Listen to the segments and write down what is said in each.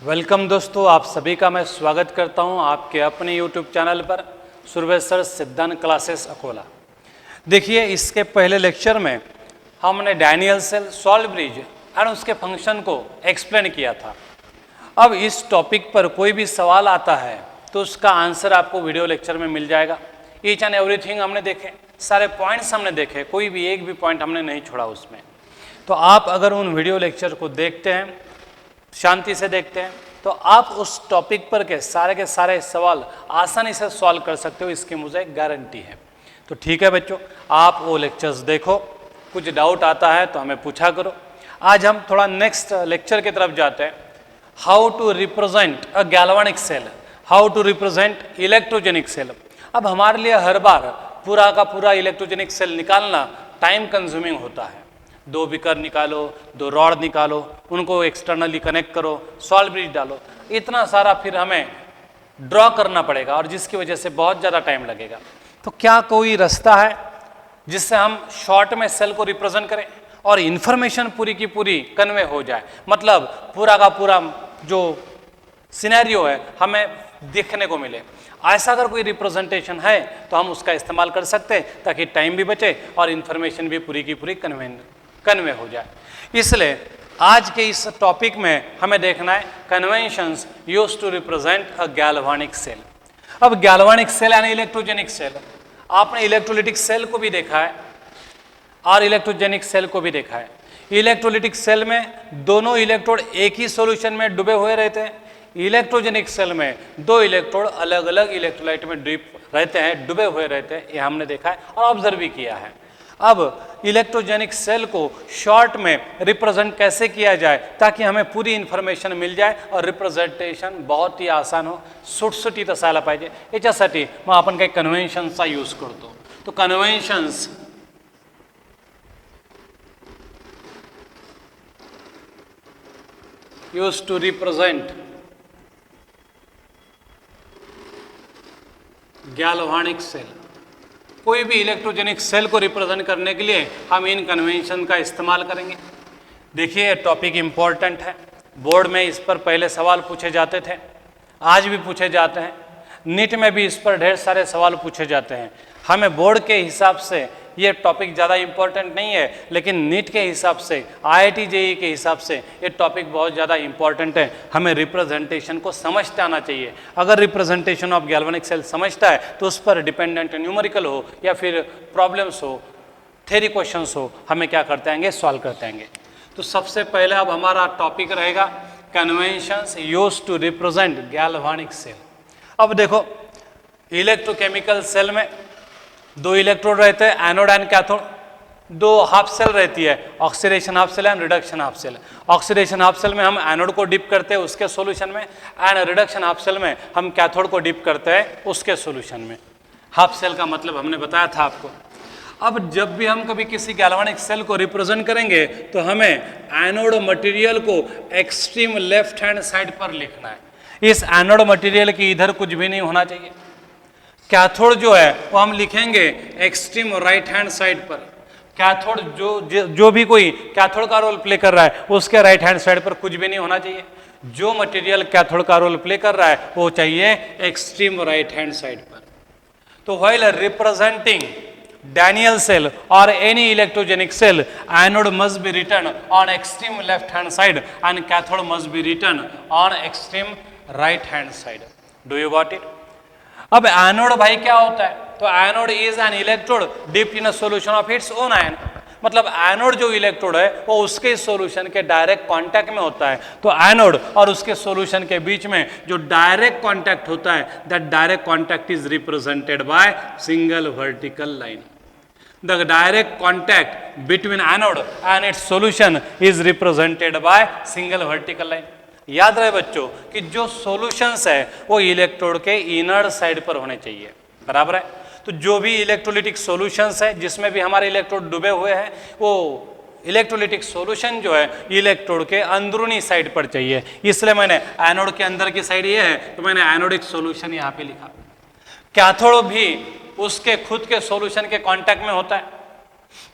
Welcome दोस्तों, आप सभी का मैं स्वागत करता हूं आपके अपने यूट्यूब चैनल पर सुरवेश्वर सिद्धांत क्लासेस अकोला। देखिए, इसके पहले लेक्चर में हमने Daniell cell, salt bridge and उसके फंक्शन को एक्सप्लेन किया था। अब इस टॉपिक पर कोई भी सवाल आता है तो उसका आंसर आपको वीडियो लेक्चर में मिल जाएगा। ईच एंड एवरीथिंग हमने देखे, सारे पॉइंट्स हमने देखे, कोई भी एक भी पॉइंट हमने नहीं छोड़ा उसमें। तो आप अगर उन वीडियो लेक्चर को देखते हैं, शांति से देखते हैं, तो आप उस टॉपिक पर के सारे सवाल आसानी से सॉल्व कर सकते हो, इसकी मुझे गारंटी है। तो ठीक है बच्चों, आप वो लेक्चर्स देखो, कुछ डाउट आता है तो हमें पूछा करो। आज हम थोड़ा नेक्स्ट लेक्चर की तरफ जाते हैं, how to represent a galvanic cell, how to represent electrogenic cell. अब हमारे लिए हर बार पूरा का पूरा इलेक्ट्रोजेनिक सेल निकालना टाइम कंज्यूमिंग होता है। 2 बीकर निकालो, 2 रॉड निकालो, उनको एक्सटर्नली कनेक्ट करो, सॉल्ट ब्रिज डालो, इतना सारा फिर हमें ड्रॉ करना पड़ेगा और जिसकी वजह से बहुत ज़्यादा टाइम लगेगा। तो क्या कोई रास्ता है जिससे हम शॉर्ट में सेल को रिप्रेजेंट करें और इन्फॉर्मेशन पूरी की पूरी कन्वे हो जाए, मतलब पूरा का पूरा जो सिनेरियो है हमें देखने को मिले? ऐसा अगर कोई रिप्रेजेंटेशन है तो हम उसका इस्तेमाल कर सकते हैं ताकि टाइम भी बचे और इन्फॉर्मेशन भी पूरी की पूरी कन्वे हो जाए। इसलिए आज के इस टॉपिक में हमें देखना है conventions used to represent a galvanic cell. अब गैल्वेनिक सेल यानी इलेक्ट्रोजेनिक सेल, आपने इलेक्ट्रोलिटिक सेल को भी देखा है और इलेक्ट्रोजेनिक सेल को भी देखा है। इलेक्ट्रोलिटिक सेल में दोनों इलेक्ट्रोड एक ही सॉल्यूशन में डूबे हुए रहते हैं, इलेक्ट्रोजेनिक सेल में 2 इलेक्ट्रोड अलग अलग इलेक्ट्रोलाइट में रहते हैं, डूबे हुए रहते हैं। ये हमने देखा है और ऑब्जर्व भी किया है। अब इलेक्ट्रोजेनिक सेल को शॉर्ट में रिप्रेजेंट कैसे किया जाए ताकि हमें पूरी इन्फॉर्मेशन मिल जाए और रिप्रेजेंटेशन बहुत ही आसान हो, सुटसुटीत असायला पाहिजे। याच्यासाठी मग आपण काही कन्व्हेन्शनचा यूज करतो। तो conventions use to represent galvanic cell. कोई भी इलेक्ट्रोजेनिक सेल को रिप्रेजेंट करने के लिए हम इन कन्वेंशन का इस्तेमाल करेंगे। देखिए, टॉपिक इम्पोर्टेंट है, बोर्ड में इस पर पहले सवाल पूछे जाते थे, आज भी पूछे जाते हैं, नीट में भी इस पर ढेर सारे सवाल पूछे जाते हैं। हमें बोर्ड के हिसाब से ये टॉपिक ज़्यादा इम्पोर्टेंट नहीं है, लेकिन नीट के हिसाब से, IIT JEE के हिसाब से ये टॉपिक बहुत ज़्यादा इम्पोर्टेंट है। हमें रिप्रेजेंटेशन को समझते आना चाहिए। अगर रिप्रेजेंटेशन ऑफ गैल्वेनिक सेल समझता है तो उस पर डिपेंडेंट न्यूमेरिकल हो या फिर प्रॉब्लम्स हो, थ्योरी क्वेश्चंस हो, हमें क्या करते आएंगे, सॉल्व करते आएंगे। तो सबसे पहले अब हमारा टॉपिक रहेगा conventions used to represent galvanic cell. अब देखो, इलेक्ट्रोकेमिकल सेल में 2 इलेक्ट्रोड रहते हैं, anode and cathode. 2 half cell रहती है, oxidation half cell and reduction half cell. Oxidation half cell में हम एनोड को डिप करते हैं उसके सॉल्यूशन में, एंड रिडक्शन हाफ सेल में हम कैथोड को डिप करते हैं उसके सॉल्यूशन में। हाफ सेल का मतलब हमने बताया था आपको। अब जब भी हम कभी किसी गैल्वेनिक सेल को रिप्रेजेंट करेंगे तो हमें एनोड मटेरियल को एक्सट्रीम लेफ्ट हैंड साइड पर लिखना है। इस एनोड मटेरियल की इधर कुछ भी नहीं होना चाहिए। कैथोड जो है वो हम लिखेंगे एक्सट्रीम राइट हैंड साइड पर। कैथोड जो भी कोई कैथोड का रोल प्ले कर रहा है उसके राइट हैंड साइड पर कुछ भी नहीं होना चाहिए। जो मटेरियल कैथोड का रोल प्ले कर रहा है वो चाहिए एक्सट्रीम राइट हैंड साइड पर। तो while representing Daniell cell or any electrogenic cell, anode must be written on extreme left hand side and cathode must be written on extreme right hand side. Do you got it? अब anode भाई क्या होता है? तो anode is an electrode dipped in a solution of its own ion. मतलब anode जो electrode है वो उसके सॉल्यूशन के डायरेक्ट कांटेक्ट में होता है। तो एनोड और उसके सॉल्यूशन के बीच में जो डायरेक्ट कांटेक्ट होता है, that direct contact is represented by single vertical line. The direct contact between anode and its solution is represented by single vertical line. याद रहे बच्चों कि जो सॉल्यूशंस है वो इलेक्ट्रोड के इनर साइड पर होने चाहिए, बराबर है। तो जो भी इलेक्ट्रोलिटिक सॉल्यूशंस है जिसमें भी हमारे इलेक्ट्रोड डूबे हुए हैं, वो इलेक्ट्रोलिटिक सॉल्यूशन जो है इलेक्ट्रोड के अंदरूनी साइड पर चाहिए। इसलिए मैंने एनोड के अंदर की साइड ये है तो मैंने एनोडिक सॉल्यूशन यहाँ पे लिखा। कैथोड भी उसके खुद के सॉल्यूशन के कांटेक्ट में होता है।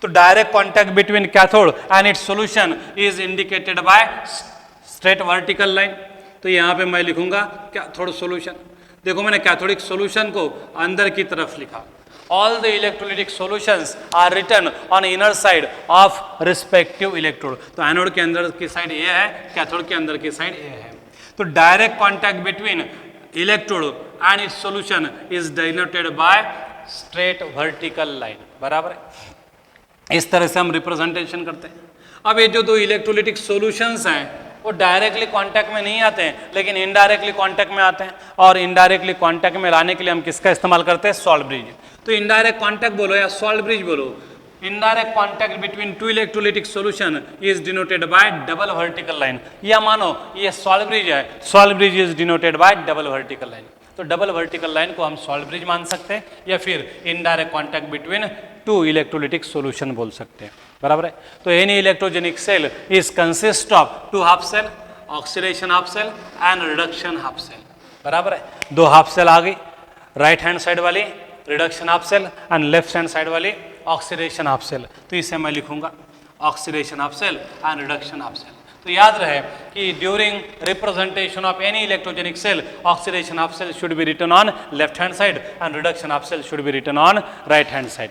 तो direct contact between cathode and it's solution is indicated by straight vertical line. तो यहाँ पे मैं लिखूंगा कैथोड सॉल्यूशन। देखो मैंने कैथोडिक सॉल्यूशन को अंदर की तरफ लिखा। All the electrolytic solutions are written on inner side of respective electrode। तो एनोड के अंदर की साइड ए है, कैथोड के अंदर की साइड ए है। तो direct contact between electrode and it's solution is denoted by straight vertical line. बराबर है, इस तरह से हम रिप्रेजेंटेशन करते हैं। अब ये जो दो इलेक्ट्रोलिटिक सॉल्यूशंस हैं वो डायरेक्टली कांटेक्ट में नहीं आते हैं, लेकिन इनडायरेक्टली कांटेक्ट में आते हैं, और इनडायरेक्टली कांटेक्ट में लाने के लिए हम किसका इस्तेमाल करते हैं? Salt bridge. तो इनडायरेक्ट कांटेक्ट बोलो या सॉल्ट ब्रिज बोलो, indirect contact between two electrolytic solution is denoted by double vertical line. या मानो ये सॉल्ट ब्रिज है, salt bridge is denoted by double vertical line. तो डबल वर्टिकल लाइन को हम सॉल्ट ब्रिज मान सकते हैं या फिर indirect contact between two electrolytic solution बोल सकते हैं। बराबर है। तो any electrogenic cell is consist of two half cell, oxidation half cell and reduction half cell. बराबर है, दो हाफ सेल आ गई, राइट हैंड साइड वाली reduction half cell and left hand side वाली ऑक्सीडेशन हाफ सेल। तो इसे मैं लिखूंगा oxidation half cell and reduction half cell. तो याद रहे कि during representation of any electrogenic cell, oxidation half cell should be written on left hand side and reduction half cell should be written on right hand side.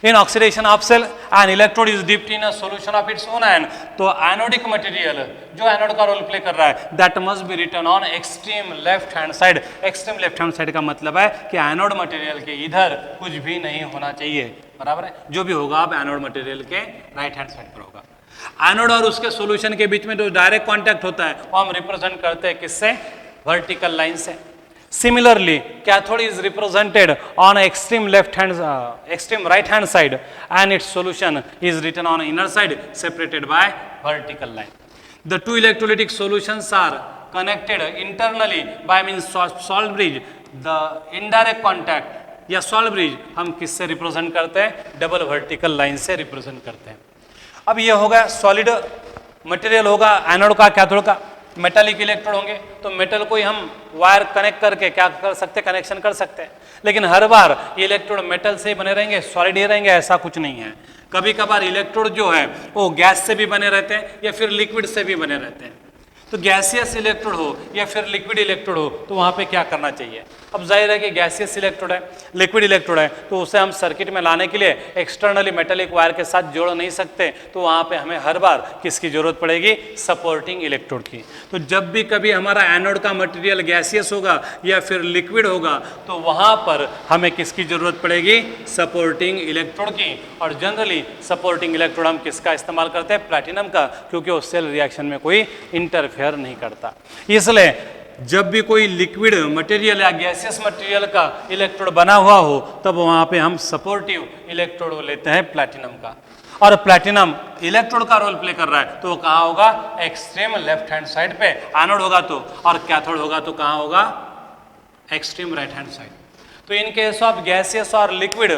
In oxidation half cell, an electrode is dipped in a solution of its own ion। तो anodic material जो anode का role play कर रहा है that must be written on extreme left hand side. Extreme left hand side का मतलब है कि एनोड मटेरियल के इधर कुछ भी नहीं होना चाहिए। बराबर है, जो भी होगा अब एनोड मटेरियल के राइट हैंड साइड पर होगा। एनोड और उसके सॉल्यूशन के बीच में जो डायरेक्ट कांटेक्ट होता है वो हम रिप्रेजेंट करते हैं किससे? वर्टिकल लाइन से। Similarly, cathode is represented on extreme extreme right hand side, and its solution is written on inner side separated by vertical line. The two electrolytic solutions are connected internally by means of salt bridge. The indirect contact या salt bridge हम किससे represent करते हैं? Double vertical line से represent करते हैं। अब ये होगा सॉलिड मटेरियल होगा एनोड का, कैथोड का। मेटालिक इलेक्ट्रोड होंगे तो मेटल को ही हम वायर कनेक्ट करके क्या कर सकते हैं? कनेक्शन कर सकते हैं। लेकिन हर बार ये इलेक्ट्रोड मेटल से ही बने रहेंगे, सॉलिड ही रहेंगे, ऐसा कुछ नहीं है। कभी कभार इलेक्ट्रोड जो है वो गैस से भी बने रहते हैं या फिर लिक्विड से भी बने रहते हैं। तो गैसियस इलेक्ट्रोड हो या फिर लिक्विड इलेक्ट्रोड हो तो वहाँ पे क्या करना चाहिए? अब जाहिर है कि गैसियस इलेक्ट्रोड है, लिक्विड इलेक्ट्रोड है, तो उसे हम सर्किट में लाने के लिए एक्सटर्नली मेटालिक वायर के साथ जोड़ नहीं सकते। तो वहाँ पे हमें हर बार किसकी जरूरत पड़ेगी? सपोर्टिंग इलेक्ट्रोड की। तो जब भी कभी हमारा एनोड का मटेरियल गैसियस होगा या फिर लिक्विड होगा तो वहाँ पर हमें किसकी जरूरत पड़ेगी? सपोर्टिंग इलेक्ट्रोड की। और जनरली सपोर्टिंग इलेक्ट्रोड हम किसका इस्तेमाल करते हैं? प्लैटिनम का, क्योंकि वो सेल रिएक्शन में कोई इंटरफेयर नहीं करता। इसलिए जब भी कोई लिक्विड मटेरियल या गैसियस मटेरियल का इलेक्ट्रोड बना हुआ हो तब वहां पे हम सपोर्टिव इलेक्ट्रोड लेते हैं प्लैटिनम का। और प्लैटिनम इलेक्ट्रोड का रोल प्ले कर रहा है तो वो कहाँ होगा? एक्सट्रीम लेफ्ट हैंड साइड पे एनोड होगा तो, और कैथोड होगा तो कहाँ होगा? Extreme right hand side. तो इन केस ऑफ गैसियस और liquid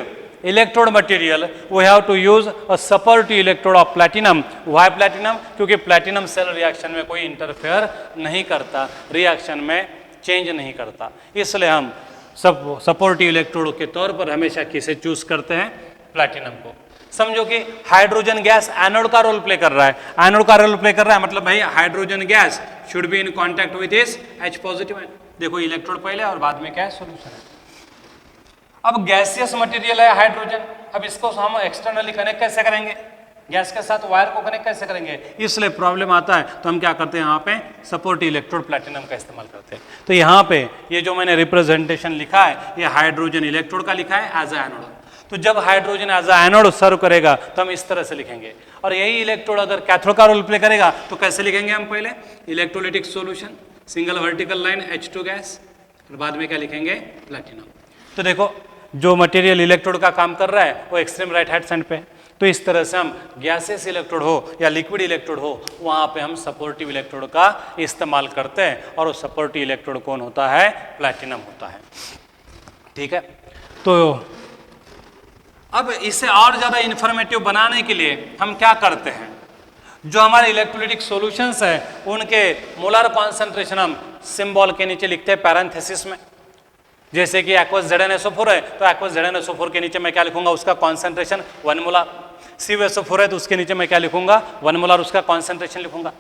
electrode material we have to use a supportive electrode of platinum. Why platinum? क्योंकि प्लैटिनम सेल रिएक्शन में कोई इंटरफेयर नहीं करता, रिएक्शन में चेंज नहीं करता। इसलिए हम सब सपोर्टिव इलेक्ट्रोड के तौर पर हमेशा किसे चूज करते हैं? प्लैटिनम को। समझो कि हाइड्रोजन गैस एनोड का रोल प्ले कर रहा है, एनोड का रोल प्ले कर रहा है मतलब भाई hydrogen gas should be in contact with is H positive ion. देखो इलेक्ट्रोड पहले और बाद में क्या है? सॉल्यूशन है। अब गैसियस मटेरियल है हाइड्रोजन, अब इसको हम एक्सटर्नली कनेक्ट कैसे करेंगे? गैस के साथ वायर को कनेक्ट कैसे करेंगे? इसलिए प्रॉब्लम आता है। तो हम क्या करते हैं? यहाँ पे सपोर्टिव इलेक्ट्रोड प्लैटिनम का इस्तेमाल करते हैं। तो यहाँ पे ये जो मैंने रिप्रेजेंटेशन लिखा है ये हाइड्रोजन इलेक्ट्रोड का लिखा है एज अ एनोड। तो जब हाइड्रोजन एज अ एनोड सर्व करेगा तो हम इस तरह से लिखेंगे। और यही इलेक्ट्रोड अगर कैथोड का रोल प्ले करेगा तो कैसे लिखेंगे हम? पहले electrolytic solution, single vertical line H2 gas, और बाद में क्या लिखेंगे? प्लैटिनम। तो देखो जो मटेरियल इलेक्ट्रोड का काम कर रहा है वो एक्सट्रीम राइट हैंड साइड पे है। तो इस तरह से हम गैसियस इलेक्ट्रोड हो या लिक्विड इलेक्ट्रोड हो वहाँ पे हम सपोर्टिव इलेक्ट्रोड का इस्तेमाल करते हैं, और वो सपोर्टिव इलेक्ट्रोड कौन होता है? प्लैटिनम होता है। ठीक है। तो अब इसे और ज़्यादा इंफॉर्मेटिव बनाने के लिए हम क्या करते हैं? जो हमारे इलेक्ट्रोलिटिक सॉल्यूशंस हैं उनके मोलर कॉन्सेंट्रेशन हम सिंबल के नीचे लिखते हैं पैरेंथेसिस में। जैसे कि एक्वस ZnSO4 है तो एक्वस ZnSO4 के नीचे मैं क्या लिखूंगा? उसका कॉन्सेंट्रेशन 1 मोलर। CuSO4 है तो उसके नीचे मैं क्या लिखूंगा? 1 मोलर उसका कॉन्सेंट्रेशन लिखूंगा।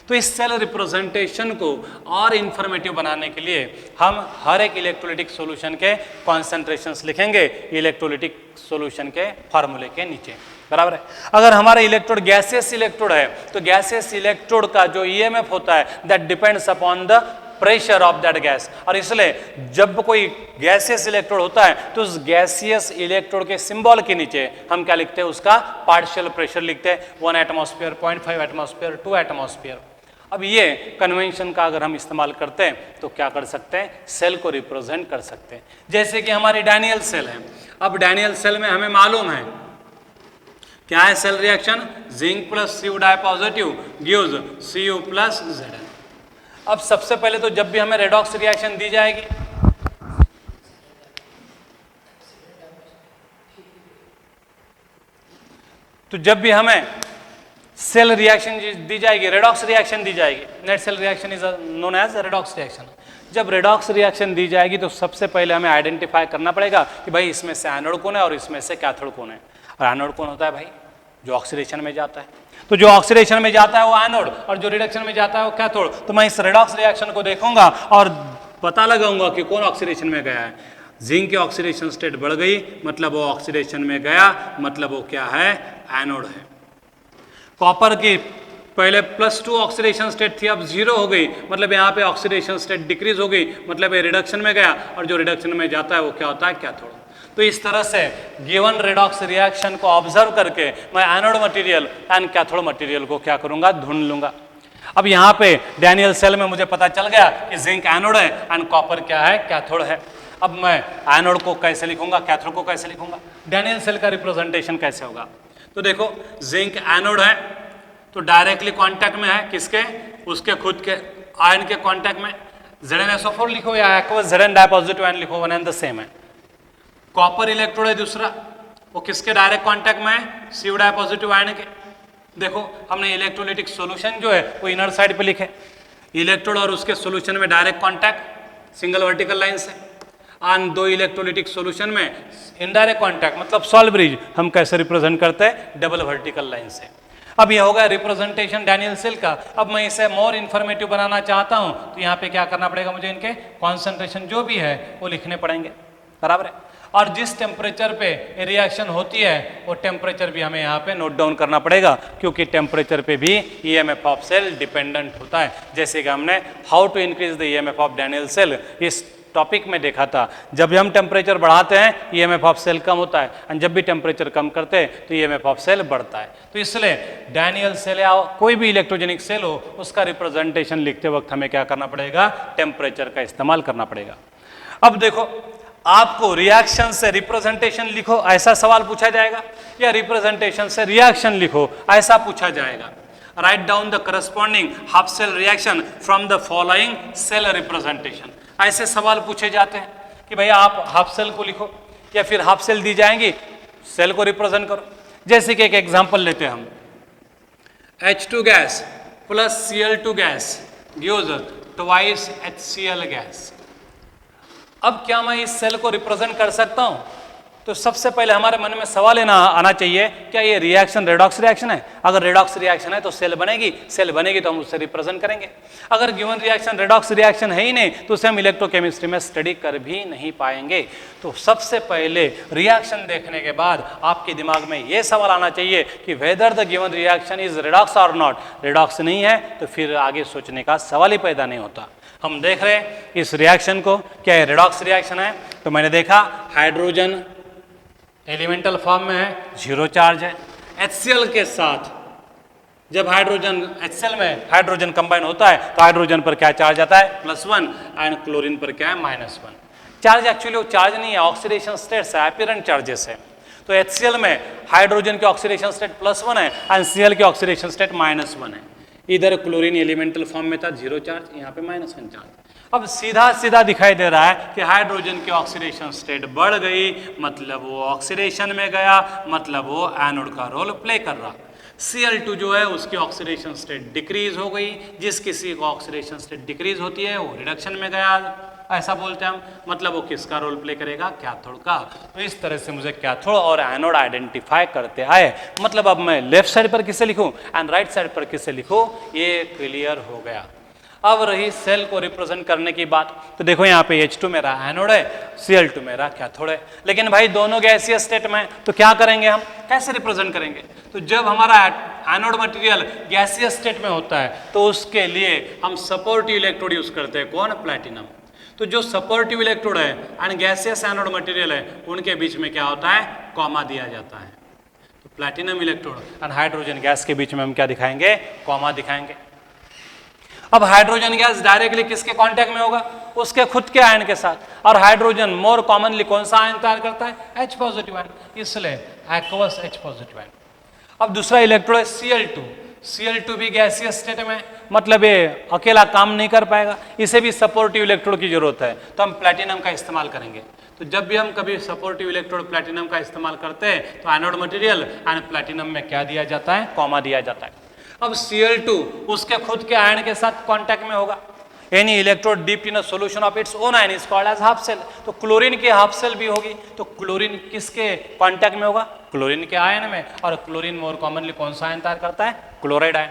तो इस सेल रिप्रेजेंटेशन को और इंफॉर्मेटिव बनाने के लिए हम हर एक इलेक्ट्रोलिटिक सॉल्यूशन के कॉन्सेंट्रेशंस लिखेंगे इलेक्ट्रोलिटिक सॉल्यूशन के फार्मूले के नीचे, बराबर है। अगर हमारा इलेक्ट्रोड गैसियस इलेक्ट्रोड है तो गैसियस इलेक्ट्रोड का जो ईएमएफ होता है that depends upon the pressure of that gas, और इसलिए जब कोई गैसियस इलेक्ट्रोड होता है तो उस गैसियस इलेक्ट्रोड के सिंबल के नीचे हम क्या लिखते हैं, उसका पार्शियल प्रेशर लिखते हैं, 1 एटमॉस्फेयर, 0.5 एटमॉस्फेयर, 2 एटमॉस्फेयर। अब ये कन्वेंशन का अगर हम इस्तेमाल करते हैं तो क्या कर सकते हैं, सेल को रिप्रेजेंट कर सकते हैं। जैसे कि हमारी डैनियल सेल है, अब डैनियल सेल में हमें मालूम है क्या है cell reaction, zinc plus Cu di positive gives Cu plus Zn। अब सबसे पहले तो जब भी हमें रेडॉक्स रिएक्शन दी जाएगी तो जब भी हमें सेल रिएक्शन दी जाएगी, रेडॉक्स रिएक्शन दी जाएगी, net cell reaction is known as redox reaction. जब रेडॉक्स रिएक्शन दी जाएगी तो सबसे पहले हमें आइडेंटिफाई करना पड़ेगा कि भाई इसमें से एनोड कौन है और इसमें से कैथोड कौन है। और एनोड कौन होता है भाई, जो ऑक्सीडेशन में जाता है, तो जो ऑक्सीडेशन में जाता है वो एनोड और जो रिडक्शन में जाता है वो कैथोड। तो मैं इस रेडॉक्स रिएक्शन को देखूंगा और पता लगाऊंगा कि कौन ऑक्सीडेशन में गया है। जिंक की ऑक्सीडेशन स्टेट बढ़ गई मतलब वो ऑक्सीडेशन में गया, मतलब वो क्या है, एनोड है। कॉपर की पहले +2 ऑक्सीडेशन स्टेट थी, अब 0 हो गई, मतलब यहाँ पे ऑक्सीडेशन स्टेट डिक्रीज हो गई, मतलब ये रिडक्शन में गया और जो रिडक्शन में जाता है वो क्या होता है, कैथोड। तो इस तरह से गिवन रेडॉक्स रिएक्शन को ऑब्जर्व करके मैं anode material and cathode material को क्या करूंगा, ढूंढ लूंगा। अब यहाँ पे डैनियल सेल में मुझे पता चल गया कि जिंक एनोड है एंड कॉपर क्या है, कैथोड है। अब मैं एनोड को कैसे लिखूंगा, कैथोड को कैसे लिखूंगा, डैनियल सेल का रिप्रेजेंटेशन कैसे होगा। तो देखो जिंक एनोड है तो डायरेक्टली कांटेक्ट में है किसके, उसके खुद के आयन के कांटेक्ट में। ZnSO4 लिखो या एक्वस Zn डाइपॉजिटिव आयन लिखो, वन एंड द सेम है। कॉपर इलेक्ट्रोड है दूसरा, वो किसके डायरेक्ट कांटेक्ट में है, Cu डाइपॉजिटिव आयन के। देखो हमने इलेक्ट्रोलिटिक सॉल्यूशन जो है वो इनर साइड पे लिखे, इलेक्ट्रोड और उसके सॉल्यूशन में direct contact single vertical line से, और दो इलेक्ट्रोलिटिक सॉल्यूशन में इनडायरेक्ट कांटेक्ट मतलब सॉल्व ब्रिज हम कैसे रिप्रेजेंट करते हैं, डबल वर्टिकल लाइन से। अब ये होगा रिप्रेजेंटेशन डैनियल सेल का। अब मैं इसे मोर इन्फॉर्मेटिव बनाना चाहता हूं तो यहाँ पे क्या करना पड़ेगा, मुझे इनके कॉन्सेंट्रेशन जो भी है वो लिखने पड़ेंगे, बराबर है। और जिस टेम्परेचर पे रिएक्शन होती है वो टेम्परेचर भी हमें यहाँ पे नोट डाउन करना पड़ेगा, क्योंकि टेम्परेचर पे भी ईएमएफ ऑफ सेल डिपेंडेंट होता है। जैसे कि हमने how to increase the EMF of Daniell cell इस टॉपिक में देखा था। जब भी हम टेम्परेचर बढ़ाते हैं ईएमएफ ऑफ सेल कम होता है, और जब भी टेम्परेचर कम करते हैं तो ईएमएफ ऑफ सेल बढ़ता है। तो इसलिए डैनियल सेल या कोई भी इलेक्ट्रोजेनिक सेल हो उसका रिप्रेजेंटेशन लिखते वक्त हमें क्या करना पड़ेगा, टेम्परेचर का इस्तेमाल करना पड़ेगा। अब देखो आपको रिएक्शन से रिप्रेजेंटेशन लिखो ऐसा सवाल पूछा जाएगा, या रिप्रेजेंटेशन से रिएक्शन लिखो ऐसा पूछा जाएगा। Write down the corresponding half cell reaction from the following cell representation, ऐसे सवाल पूछे जाते हैं कि भैया आप हाफ सेल को लिखो या फिर हाफ सेल दी जाएंगी सेल को रिप्रेजेंट करो। जैसे कि एक एग्जांपल लेते हैं हम, H2 gas plus Cl2 gas gives twice HCl gas. अब क्या मैं इस सेल को रिप्रेजेंट कर सकता हूं? तो सबसे पहले हमारे मन में सवाल आना चाहिए, क्या ये रिएक्शन रेडॉक्स रिएक्शन है? अगर रेडॉक्स रिएक्शन है तो सेल बनेगी, सेल बनेगी तो हम उससे रिप्रेजेंट करेंगे। अगर गिवन रिएक्शन रेडॉक्स रिएक्शन है ही नहीं तो उसे हम इलेक्ट्रोकेमिस्ट्री में स्टडी कर भी नहीं पाएंगे। तो सबसे पहले रिएक्शन देखने के बाद आपके दिमाग में ये सवाल आना चाहिए कि whether the given reaction is redox और नॉट। रेडॉक्स नहीं है तो फिर आगे सोचने का सवाल ही पैदा नहीं होता। हम देख रहे हैं इस रिएक्शन को, क्या ये रेडॉक्स रिएक्शन है? तो मैंने देखा हाइड्रोजन एलिमेंटल फॉर्म में है, 0 चार्ज है। HCl के साथ जब हाइड्रोजन HCl में हाइड्रोजन कंबाइन होता है तो हाइड्रोजन पर क्या चार्ज आता है, +1, एंड क्लोरीन पर क्या है, -1। चार्ज एक्चुअली वो चार्ज नहीं है, ऑक्सीडेशन स्टेट्स है, अपीरेंट चार्जेस है। तो HCl में हाइड्रोजन की ऑक्सीडेशन स्टेट +1 है एंड Cl की ऑक्सीडेशन स्टेट -1 है। इधर क्लोरीन एलिमेंटल फॉर्म में था 0 चार्ज, यहाँ पे -1 चार्ज। अब सीधा सीधा दिखाई दे रहा है कि हाइड्रोजन की ऑक्सीडेशन स्टेट बढ़ गई, मतलब वो ऑक्सीडेशन में गया, मतलब वो एनोड का रोल प्ले कर रहा। Cl2 जो है उसकी ऑक्सीडेशन स्टेट डिक्रीज हो गई, जिस किसी को ऑक्सीडेशन स्टेट डिक्रीज होती है वो रिडक्शन में गया, ऐसा बोलते हैं हम, मतलब वो किसका रोल प्ले करेगा, कैथोड का। तो इस तरह से मुझे कैथोड और एनोड आइडेंटिफाई करते आए। मतलब अब मैं लेफ्ट साइड पर किसे लिखूं एंड राइट साइड पर किसे लिखूं, ये क्लियर हो गया। अब रही सेल को रिप्रेजेंट करने की बात, तो देखो यहाँ पे H2 मेरा एनोड है, Cl2 मेरा कैथोड है। लेकिन भाई दोनों गैसीय स्टेट में, तो क्या करेंगे हम, कैसे रिप्रेजेंट करेंगे? तो जब हमारा एनोड मटेरियल गैसीय स्टेट में होता है तो उसके लिए हम सपोर्टिव इलेक्ट्रोड यूज करते हैं, कौन, प्लैटिनम। तो जो सपोर्टिव इलेक्ट्रोड है एंड गैसियस एनोड मटेरियल है, उनके बीच में क्या होता है, कॉमा दिया जाता है। तो platinum electrode and hydrogen gas के बीच में हम क्या दिखाएंगे, कॉमा दिखाएंगे। अब हाइड्रोजन गैस डायरेक्टली किसके कांटेक्ट में होगा, उसके खुद के आयन के साथ, और हाइड्रोजन मोर कॉमनली कौन सा आयन तैयार करता है, H पॉजिटिव आयन, इसलिए एक्वस H पॉजिटिव आयन। अब दूसरा इलेक्ट्रोड है Cl2, Cl2 भी गैसीय स्टेट में, मतलब ये अकेला काम नहीं कर पाएगा, इसे भी सपोर्टिव इलेक्ट्रोड की जरूरत है, तो हम प्लैटिनम का इस्तेमाल करेंगे। तो जब भी हम कभी सपोर्टिव इलेक्ट्रोड प्लैटिनम का इस्तेमाल करते हैं तो एनोड मटेरियल एंड प्लैटिनम में क्या दिया जाता है, कॉमा दिया जाता है। अब Cl2 उसके खुद के आयन के साथ कांटेक्ट में होगा। Any electrode dipped in a solution of its own ion is called as half cell. तो क्लोरीन की हाफ सेल भी होगी, तो क्लोरीन किसके कांटेक्ट में होगा, क्लोरीन के आयन में, और क्लोरीन मोर कॉमनली कौन सा आयन तैयार करता है, क्लोराइड आयन।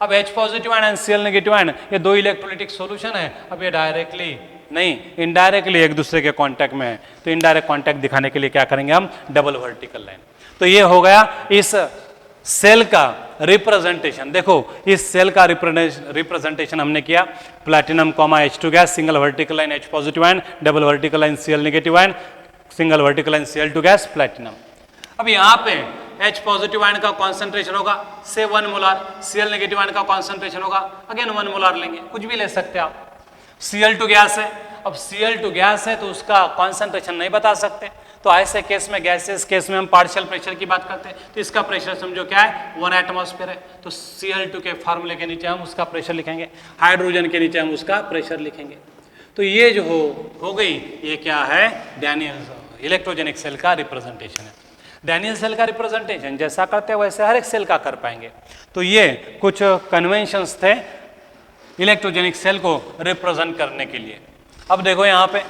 अब H positive ion and Cl negative ion, ये दो इलेक्ट्रोलिटिक सॉल्यूशन है। अब ये डायरेक्टली नहीं, इनडायरेक्टली एक दूसरे के कांटेक्ट में है, तो इनडायरेक्ट कांटेक्ट दिखाने के लिए क्या करेंगे हम, डबल वर्टिकल लाइन। तो ये हो गया इस सेल का रिप्रेजेंटेशन। देखो इस सेल का रिप्रेजेंटेशन हमने किया, platinum comma H2 gas, single vertical line H positive ion, double vertical line Cl negative ion, single vertical line Cl2 gas, platinum. अब यहाँ पे H पॉजिटिव आयन का कॉन्सेंट्रेशन होगा से 1 मोलार, Cl नेगेटिव आयन का concentration होगा again 1 molar लेंगे, कुछ भी ले सकते हैं आप। Cl2 गैस है, अब Cl2 गैस है तो उसका कॉन्सेंट्रेशन नहीं बता सकते, तो ऐसे केस में, गैसेस केस में हम पार्शियल प्रेशर की बात करते हैं, तो इसका प्रेशर समझो क्या है, 1 एटमॉस्फेयर है। तो Cl2 के फार्मूले के नीचे हम उसका प्रेशर लिखेंगे, हाइड्रोजन के नीचे हम उसका प्रेशर लिखेंगे। तो ये जो हो गई, ये क्या है, डैनियल इलेक्ट्रोजेनिक सेल का रिप्रेजेंटेशन है। डैनियल सेल का रिप्रेजेंटेशन जैसा करते हैं वैसे हर एक सेल का कर पाएंगे। तो ये कुछ कन्वेंशंस थे इलेक्ट्रोजेनिक सेल को रिप्रेजेंट करने के लिए। अब देखो यहाँ पे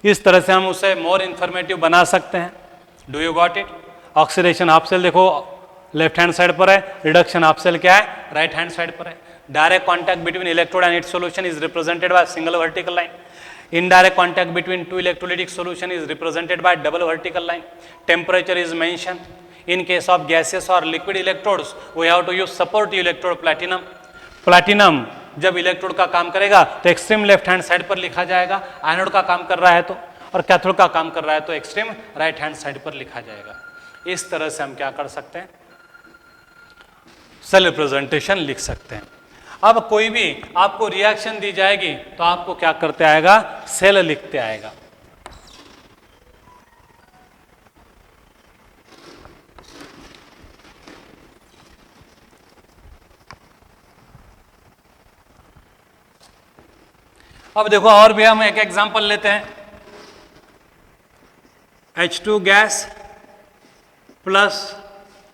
इस तरह से हम उसे मोर इंफॉर्मेटिव बना सकते हैं। Do you got it? Oxidation half cell देखो लेफ्ट हैंड साइड पर है, रिडक्शन हाफ सेल क्या है, राइट हैंड साइड पर है। Direct contact between electrode and it's solution is represented by single vertical line. Indirect contact between two electrolytic solution is represented by double vertical line. Temperature is mentioned. In case of gaseous or liquid electrodes, we have to use supportive electrode platinum. Platinum जब electrode का काम करेगा तो extreme left hand side पर लिखा जाएगा, anode का काम कर रहा है तो, और कैथोड का काम कर रहा है तो एक्सट्रीम राइट हैंड साइड पर लिखा जाएगा। इस तरह से हम क्या कर सकते हैं, सेल रिप्रेजेंटेशन लिख सकते हैं। अब कोई भी आपको रिएक्शन दी जाएगी तो आपको क्या करते आएगा, सेल लिखते आएगा। अब देखो और भी हम एक एग्जांपल लेते हैं। H2 gas plus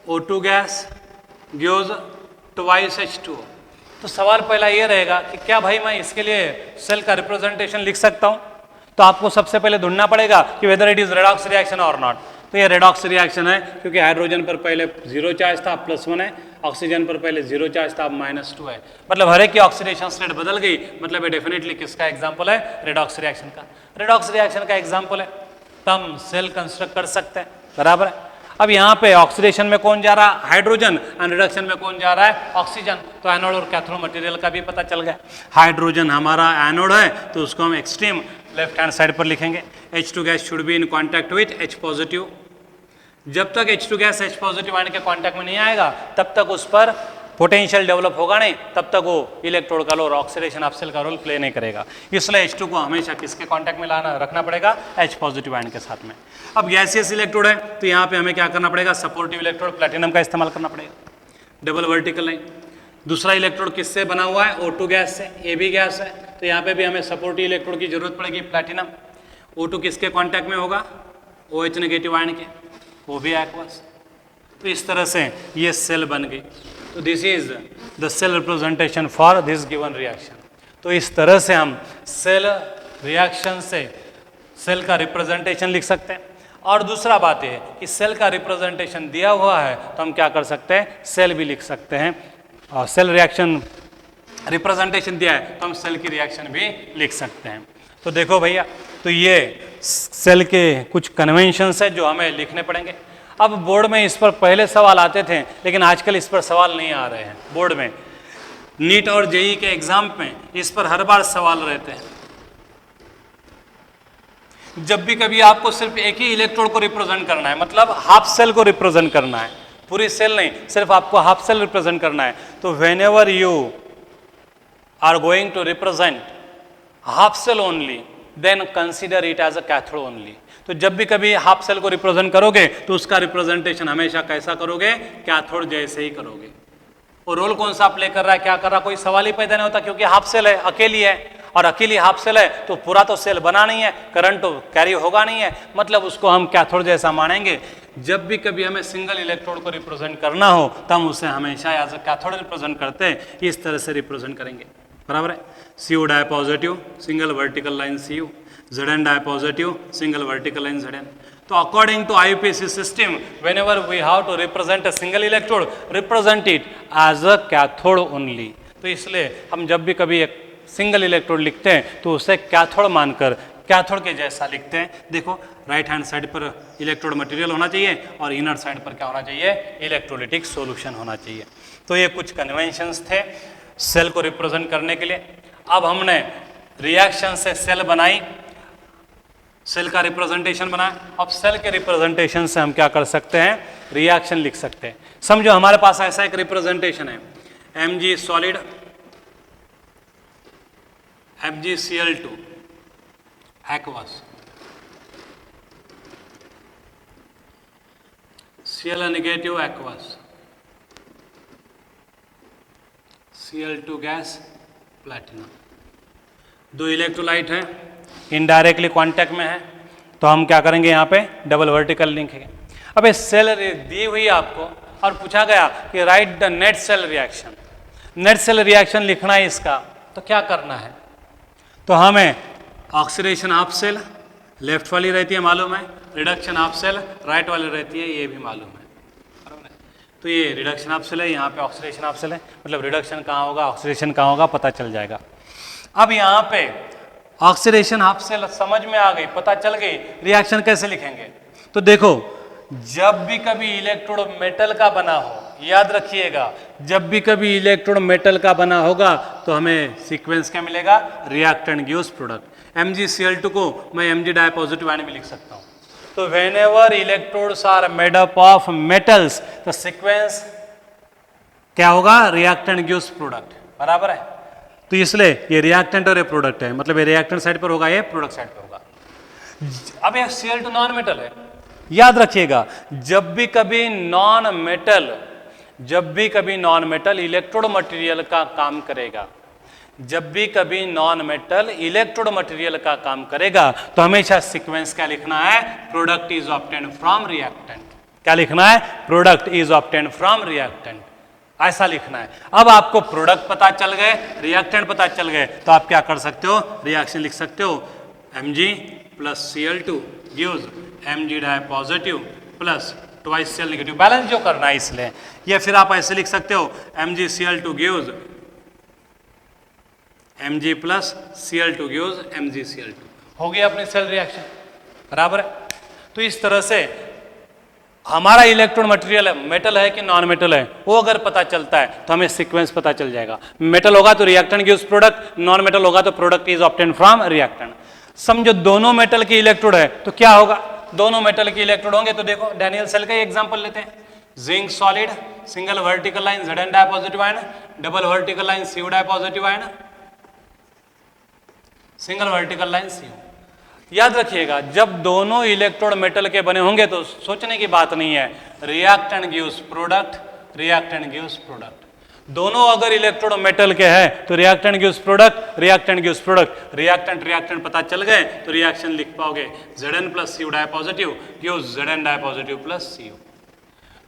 O2 gas gives twice H2O। तो सवाल पहला ये रहेगा कि क्या भाई मैं इसके लिए सेल का रिप्रेजेंटेशन लिख सकता हूं? तो आपको सबसे पहले ढूंढना पड़ेगा कि whether it is redox reaction और नॉट। तो ये रेडॉक्स रिएक्शन है क्योंकि हाइड्रोजन पर पहले 0 चार्ज था, +1 है, ऑक्सीजन पर पहले 0 चार्ज था, -2 है। मतलब हर एक की ऑक्सीडेशन स्टेट बदल गई, मतलब ये डेफिनेटली किसका एग्जाम्पल है, रेडॉक्स रिएक्शन का। रेडॉक्स रिएक्शन का एग्जाम्पल है तो हम सेल कंस्ट्रक्ट कर सकते हैं, बराबर है। अब यहाँ पे ऑक्सीडेशन में कौन जा रहा है, हाइड्रोजन, एंड रिडक्शन में कौन जा रहा है, ऑक्सीजन। तो एनोड और कैथोड मटेरियल का भी पता चल गया। हाइड्रोजन हमारा एनोड है तो उसको हम एक्सट्रीम लेफ्ट हैंड साइड पर लिखेंगे। H2 gas should be in contact with H positive. जब तक H2 gas H positive ion के कॉन्टैक्ट में नहीं आएगा तब तक उस पर पोटेंशियल डेवलप होगा नहीं, तब तक वो इलेक्ट्रोड का रोल, ऑक्सीडेशन हाफ सेल का रोल प्ले नहीं करेगा। इसलिए H2 को हमेशा किसके कांटेक्ट में रखना पड़ेगा, H पॉजिटिव आयन के साथ में। अब गैसियस इलेक्ट्रोड है तो यहाँ पे हमें क्या करना पड़ेगा, सपोर्टिव इलेक्ट्रोड प्लैटिनम का इस्तेमाल करना पड़ेगा, डबल वर्टिकल लाइन। दूसरा इलेक्ट्रोड किससे बना हुआ है, O2 गैस से, AB गैस है, तो यहाँ पे भी हमें सपोर्टिव इलेक्ट्रोड की जरूरत पड़ेगी, प्लैटिनम। O2 किसके कॉन्टैक्ट में होगा, OH नेगेटिव आयन के, वो भी एक्वस। तो इस तरह से ये सेल बन गई। तो this is the cell representation for this given reaction. तो इस तरह से हम सेल रिएक्शन से सेल का रिप्रेजेंटेशन लिख सकते हैं। और दूसरा बात यह है कि सेल का रिप्रेजेंटेशन दिया हुआ है तो हम क्या कर सकते हैं, सेल भी लिख सकते हैं। और सेल रिएक्शन रिप्रेजेंटेशन दिया है तो हम सेल की रिएक्शन भी लिख सकते हैं। तो देखो भैया, तो ये सेल के कुछ कन्वेंशंस है जो हमें लिखने पड़ेंगे। अब बोर्ड में इस पर पहले सवाल आते थे, लेकिन आजकल इस पर सवाल नहीं आ रहे हैं बोर्ड में। नीट और जेई के एग्जाम में इस पर हर बार सवाल रहते हैं। जब भी कभी आपको सिर्फ एक ही इलेक्ट्रोड को रिप्रेजेंट करना है, मतलब हाफ सेल को रिप्रेजेंट करना है, पूरी सेल नहीं, सिर्फ आपको हाफ सेल रिप्रेजेंट करना है, तो whenever you are going to represent half cell only, then consider it as a cathode only. तो जब भी कभी हाफ सेल को रिप्रेजेंट करोगे तो उसका रिप्रेजेंटेशन हमेशा कैसा करोगे, कैथोड जैसे ही करोगे। और रोल कौन सा प्ले कर रहा है, क्या कर रहा है, कोई सवाल ही पैदा नहीं होता, क्योंकि हाफ सेल है, अकेली है, और अकेली हाफ सेल है तो पूरा तो सेल बना नहीं है, करंट तो कैरी होगा नहीं है, मतलब उसको हम कैथोड जैसा मानेंगे। जब भी कभी हमें सिंगल इलेक्ट्रोड को रिप्रेजेंट करना हो तो हम उसे हमेशा एज अ कैथोड रिप्रेजेंट करते हैं, इस तरह से रिप्रेजेंट करेंगे, बराबर है। Cu di positive, single vertical line Cu, Zn di positive, single vertical line Zn। तो according to IUPAC system, whenever we have to represent a single electrode, represent it as a cathode only। तो इसलिए हम जब भी कभी एक single electrode लिखते हैं तो उसे कैथोड मानकर कैथोड के जैसा लिखते हैं। देखो, राइट हैंड साइड पर इलेक्ट्रोड मटेरियल होना चाहिए और इनर साइड पर क्या होना चाहिए, इलेक्ट्रोलिटिक सॉल्यूशन होना चाहिए। तो ये कुछ कन्वेंशंस थे सेल को रिप्रेजेंट करने के लिए। अब हमने रिएक्शन से सेल बनाई, सेल का रिप्रेजेंटेशन बनाया। अब सेल के रिप्रेजेंटेशन से हम क्या कर सकते हैं, रिएक्शन लिख सकते हैं। समझो हमारे पास ऐसा एक रिप्रेजेंटेशन है, Mg solid, FgCl2 aqueous, Cl negative aqueous, Cl2 gas platinum. दो इलेक्ट्रोलाइट हैं, इनडायरेक्टली कांटेक्ट में है, तो हम क्या करेंगे, यहाँ पे डबल वर्टिकल लिखेंगे। अब ये सेल दी हुई आपको और पूछा गया कि right the net cell reaction, net cell reaction लिखना है इसका, तो क्या करना है, तो हमें ऑक्सीडेशन हाफ सेल लेफ्ट वाली रहती है मालूम है, रिडक्शन हाफ सेल राइट वाली रहती है, ये भी मालूम है। तो ये रिडक्शन हाफ सेल है, यहाँ पे ऑक्सीडेशन हाफ सेल है, मतलब रिडक्शन कहाँ होगा, ऑक्सीडेशन कहाँ होगा, पता चल जाएगा। अब यहाँ पे ऑक्सीडेशन हाफ सेल समझ में आ गई, पता चल गई, रिएक्शन कैसे लिखेंगे। तो देखो, जब भी कभी इलेक्ट्रोड मेटल का बना हो, याद रखिएगा, जब भी कभी इलेक्ट्रोड मेटल का बना होगा तो हमें सीक्वेंस क्या मिलेगा, रिएक्टेंट गिव्स प्रोडक्ट। MgCl2 को मैं Mg डाई पॉजिटिव आयन भी लिख सकता हूँ। तो whenever electrodes are made up of metals, तो सीक्वेंस क्या होगा, रिएक्टेंट गिव्स प्रोडक्ट, बराबर है। तो इसलिए ये रिएक्टेंट और ये प्रोडक्ट है, मतलब ये रिएक्टेंट साइड पर होगा, ये प्रोडक्ट साइड पर होगा। अब ये Cl2 नॉन मेटल है, याद रखिएगा, जब भी कभी नॉन मेटल इलेक्ट्रोड मटेरियल का काम करेगा, जब भी कभी नॉन मेटल इलेक्ट्रोड मटेरियल का काम करेगा तो हमेशा सीक्वेंस क्या लिखना है, product is obtained from reactant. क्या लिखना है, product is obtained from reactant, ऐसा लिखना है। अब आपको प्रोडक्ट पता चल गए, रिएक्टेंट पता चल गए, तो आप क्या कर सकते हो, रिएक्शन लिख सकते हो, Mg plus Cl2 gives Mg di positive plus twice Cl negative, balance जो करना है इसलिए। या फिर आप ऐसे लिख सकते हो, MgCl2 gives Mg plus Cl2 gives MgCl2। हो गया अपनी सेल रिएक्शन, बराबर है। तो इस तरह से हमारा इलेक्ट्रोड मटेरियल है, मेटल है कि नॉन मेटल है, वो अगर पता चलता है तो हमें सीक्वेंस पता चल जाएगा। मेटल होगा तो reactant gives product, non metal होगा तो product is obtained from reactant. समझो दोनों मेटल के इलेक्ट्रोड है तो क्या होगा, दोनों मेटल के इलेक्ट्रोड होंगे तो देखो डैनियल सेल का एग्जांपल लेते हैं। Zinc solid, single vertical line Zn di positive ion, double vertical line Cu di positive ion, single vertical line Cu। याद रखिएगा, जब दोनों इलेक्ट्रोड मेटल के बने होंगे तो सोचने की बात नहीं है, reactant gives product, reactant gives product. दोनों अगर इलेक्ट्रोड मेटल के हैं तो reactant gives product, reactant gives product. Reactant पता चल गए तो रिएक्शन लिख पाओगे, Zn plus Cu di positive gives Zn di positive plus Cu।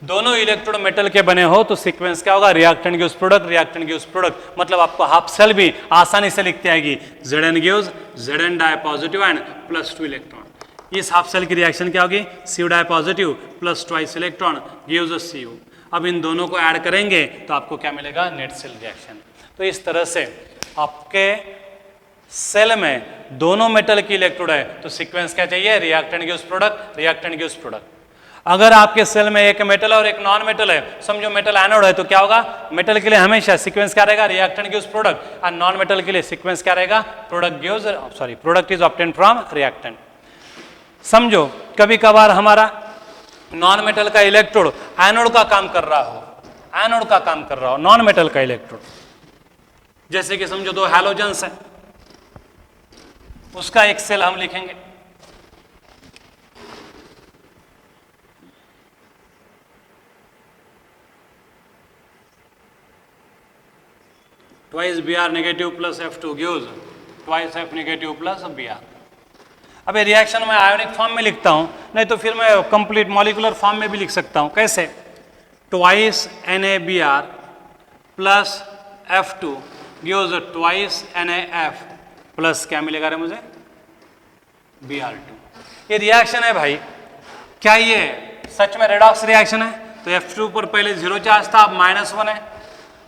दोनों इलेक्ट्रोड मेटल के बने हो तो सीक्वेंस क्या होगा, reactant gives product, reactant gives product, मतलब आपको हाफ सेल भी आसानी से लिखते आएगी, Zn gives Zn di positive and plus 2 electron. इस हाफ सेल की रिएक्शन क्या होगी, Cu di positive plus twice electron gives a Cu। अब इन दोनों को ऐड करेंगे तो आपको क्या मिलेगा, नेट सेल रिएक्शन। तो इस तरह से आपके सेल में दोनों मेटल की इलेक्ट्रोड है तो सीक्वेंस क्या चाहिए, reactant gives product, reactant gives product. अगर आपके सेल में एक मेटल और एक नॉन मेटल है, समझो मेटल एनोड है, तो क्या होगा, मेटल के लिए हमेशा सीक्वेंस क्या रहेगा, रिएक्टेंट गिव्स प्रोडक्ट, और नॉन मेटल के लिए सीक्वेंस क्या रहेगा, product is obtained from reactant. समझो कभी कभार हमारा नॉन मेटल का इलेक्ट्रोड एनोड का काम कर रहा हो, एनोड का काम कर रहा हो नॉन मेटल का इलेक्ट्रोड, जैसे कि समझो दो हैलोजन्स है, उसका एक सेल हम लिखेंगे, twice Br negative plus F2 gives twice F negative plus Br। अब ये रिएक्शन मैं आयोनिक फॉर्म में लिखता हूं, नहीं तो फिर मैं कंप्लीट मॉलिकुलर फॉर्म में भी लिख सकता हूं। कैसे, twice NaBr plus F2 gives twice NaF plus क्या मिलेगा रे मुझे, Br2। ये रिएक्शन है भाई, क्या ये सच में रेडॉक्स रिएक्शन है? तो F2 पर पहले 0 चार्ज था, अब -1 है।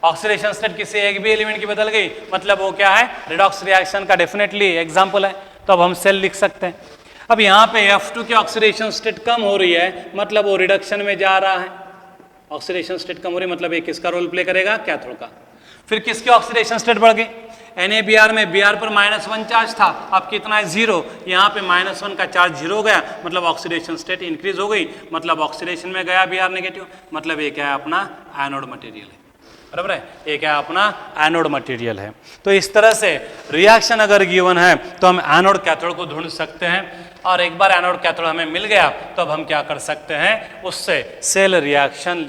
ऑक्सीडेशन स्टेट किसी एक भी एलिमेंट की बदल गई, मतलब वो क्या है, रेडॉक्स रिएक्शन का डेफिनेटली एग्जांपल है। तो अब हम सेल लिख सकते हैं। अब यहाँ पे F2 की ऑक्सीडेशन स्टेट कम हो रही है, मतलब वो रिडक्शन में जा रहा है। ऑक्सीडेशन स्टेट कम हो रही है मतलब ये किसका रोल प्ले करेगा, कैथोड का। फिर किसकी ऑक्सीडेशन स्टेट बढ़ गई, NaBr में Br पर -1 चार्ज था, अब कितना है, 0। यहाँ पे -1 का चार्ज 0 हो गया, मतलब ऑक्सीडेशन स्टेट इंक्रीज हो गई, मतलब ऑक्सीडेशन में गया Br नेगेटिव, मतलब ये क्या है, अपना एनोड मटेरियल है, बराबर है, ये क्या अपना एनोड मटेरियल है। तो इस तरह से रिएक्शन अगर गिवन है तो हम एनोड कैथोड को ढूंढ सकते हैं, और एक बार एनोड कैथोड हमें मिल गया तो अब हम क्या कर सकते हैं, उससे सेल रिएक्शन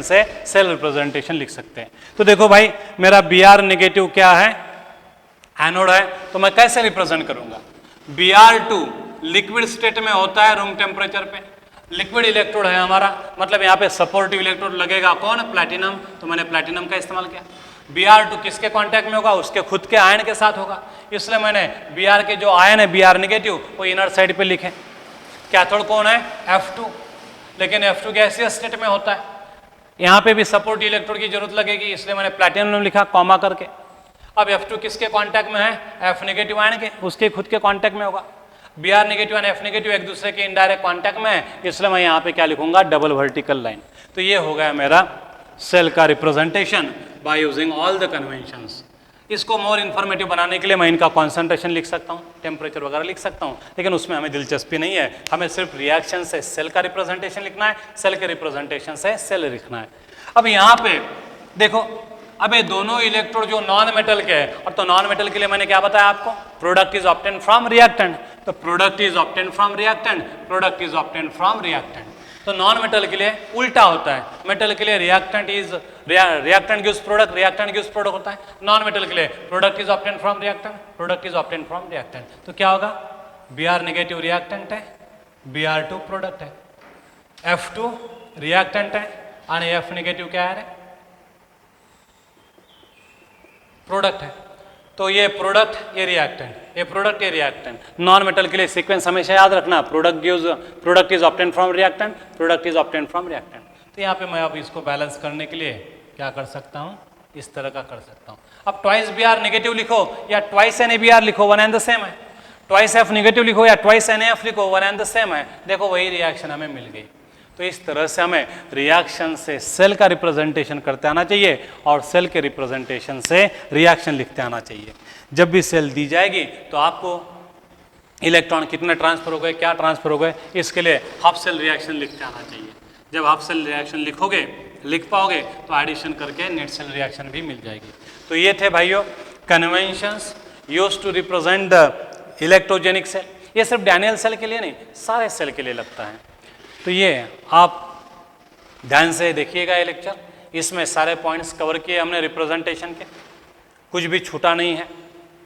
से सेल रिप्रेजेंटेशन लिख सकते हैं। तो देखो भाई, मेरा Br नेगेटिव क्या है, एनोड है, तो मैं कैसे रिप्रेजेंट करूंगा, Br2 लिक्विड स्टेट में होता है रूम टेम्परेचर पे, लिक्विड इलेक्ट्रोड है हमारा, मतलब यहाँ पे सपोर्टिव इलेक्ट्रोड लगेगा कौन, प्लैटिनम, तो मैंने प्लैटिनम का इस्तेमाल किया। Br2 किसके कांटेक्ट में होगा, उसके खुद के आयन के साथ होगा, इसलिए मैंने Br के जो आयन है Br नेगेटिव वो इनर साइड पे लिखे। कैथोड कौन है, F2, लेकिन F2 गैसियस स्टेट में होता है, यहाँ पे भी सपोर्टिव इलेक्ट्रोड की जरूरत लगेगी, इसलिए मैंने प्लैटिनम लिखा कॉमा करके। अब F2 किसके कांटेक्ट में है, F नेगेटिव आयन के, उसके खुद के कांटेक्ट में होगा। Br नेगेटिव और F नेगेटिव एक दूसरे के इनडायरेक्ट कांटेक्ट में है, इसलिए मैं यहाँ पे क्या लिखूंगा, डबल वर्टिकल लाइन। तो ये हो गया मेरा सेल का representation by using all the conventions. इसको मोर इन्फॉर्मेटिव बनाने के लिए मैं इनका कॉन्सेंट्रेशन लिख सकता हूँ, टेम्परेचर वगैरह लिख सकता हूँ, लेकिन उसमें हमें दिलचस्पी नहीं है, हमें सिर्फ रिएक्शन से सेल का रिप्रेजेंटेशन लिखना है, सेल के रिप्रेजेंटेशन से सेल लिखना है। अब यहाँ पे देखो, अब ये दोनों इलेक्ट्रोड जो नॉन मेटल के हैं, और तो नॉन मेटल के लिए मैंने क्या बताया आपको, product is obtained from reactant, तो product is obtained from reactant, product is obtained from reactant. तो नॉन मेटल के लिए उल्टा होता है, मेटल के लिए reactant gives product, reactant gives product होता है, नॉन मेटल के लिए product is obtained from reactant, product is obtained from reactant. तो क्या होगा, Br नेगेटिव रिएक्टेंट है, Br2 प्रोडक्ट है, F2 रिएक्टेंट है, और F नेगेटिव क्या है, प्रोडक्ट है। तो ये प्रोडक्ट, ये रिएक्टेंट, ये प्रोडक्ट, ये रिएक्टेंट। नॉन मेटल के लिए सीक्वेंस हमेशा याद रखना, product is obtained from reactant, product is obtained from reactant. तो यहाँ पे मैं अब इसको बैलेंस करने के लिए क्या कर सकता हूँ, इस तरह का कर सकता हूँ। अब ट्वाइस Br नेगेटिव लिखो या ट्वाइस NaBr लिखो, वन एंड द सेम है। ट्वाइस F नेगेटिव लिखो या ट्वाइस NaF लिखो, वन एंड द सेम है। देखो वही रिएक्शन हमें मिल गई। तो इस तरह से हमें रिएक्शन से सेल का रिप्रेजेंटेशन करते आना चाहिए, और सेल के रिप्रेजेंटेशन से रिएक्शन लिखते आना चाहिए। जब भी सेल दी जाएगी तो आपको इलेक्ट्रॉन कितने ट्रांसफर हो गए, क्या ट्रांसफर हो गए, इसके लिए हाफ सेल रिएक्शन लिखते आना चाहिए। जब हाफ सेल रिएक्शन लिख पाओगे तो एडिशन करके नेट सेल रिएक्शन भी मिल जाएगी। तो ये थे भाइयों conventions used to represent the electrogenic cell. ये सिर्फ डैनियल सेल के लिए नहीं, सारे सेल के लिए लगता है। तो ये आप ध्यान से देखिएगा ये लेक्चर, इसमें सारे पॉइंट्स कवर किए हमने रिप्रेजेंटेशन के, कुछ भी छूटा नहीं है।